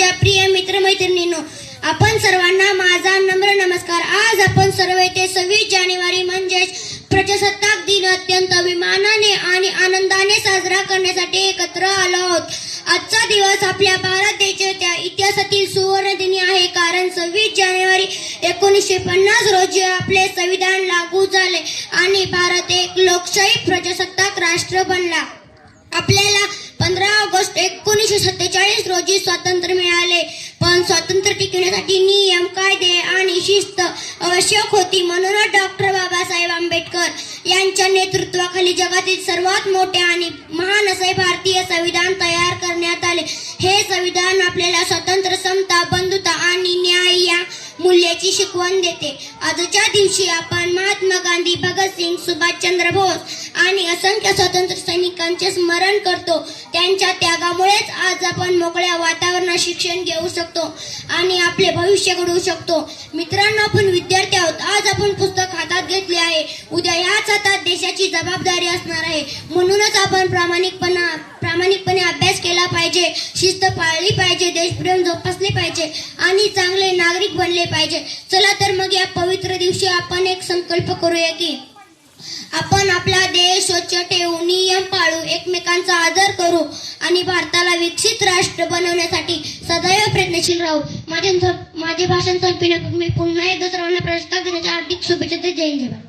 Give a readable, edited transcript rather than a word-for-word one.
माझ्या प्रिय मित्रमैत्रिणींनो, आपण सर्वांना माझा नम्र नमस्कार। आज आपण सर्व येथे 26 जानेवारी म्हणजेच प्रजासत्ताक दिन अत्यंत अभिमानाने आणि आनंदाने साजरा करण्यासाठी एकत्र आलो आहोत। आजचा दिवस आपल्या भारत देशाच्या इतिहासातील सुवर्ण दिनी आहे, कारण 26 जानेवारी 1950 रोजी आपले संविधान लागू झाले आणि भारत एक लोकशाही प्रजासत्ताक राष्ट्र बनला। आपल्याला 15 ऑगस्ट 1947 रोजी स्वातंत्र्य मिळाले, पण स्वातंत्र्य टिकवण्यासाठी नियम, कायदे आणि शिस्त आवश्यक होती। म्हणूनच डॉक्टर बाबासाहेब आंबेडकर यांच्या नेतृत्वाखाली जगातील सर्वात मोठे आणि महान असे भारतीय संविधान तयार करण्यात आले। हे संविधान आपल्याला स्वातंत्र्य, समता, बंधुता आणि न्याय या मूल्याची शिकवण देते। आजच्या दिवशी आपण महात्मा गांधी, भगतसिंग, सुभाषचंद्र बोस आणि असंख्य स्वातंत्र्य सैनिकांचे स्मरण करतो। त्यांच्या त्यागामुळेच आज आपण मोकळ्या वातावरणात शिक्षण घेऊ शकतो आणि आपले भविष्य घडवू शकतो। मित्रांनो, आपण विद्यार्थी आहोत। आज आपण पुस्तक हातात घेतले आहे, उद्या याच हातात देशाची जबाबदारी असणार आहे। म्हणूनच आपण प्रामाणिकपणे अभ्यास केला पाहिजे, शिस्त पाळली पाहिजे, देशप्रेम जोपासले पाहिजे आणि चांगले नागरिक बनले पाहिजे। चला तर मग या पवित्र दिवशी आपण एक संकल्प करूया की आपण आपला देश स्वच्छ ठेवू, नियम पाळू, एकमेकांचा आदर करू आणि भारताला विकसित राष्ट्र बनवण्यासाठी सदैव प्रयत्नशील राहू। माझे भाषण संपण्यापूर्वी मी पुन्हा एकदा सर्वांना प्रजासत्ताक दिनाच्या हार्दिक शुभेच्छा देते। जय हिंद।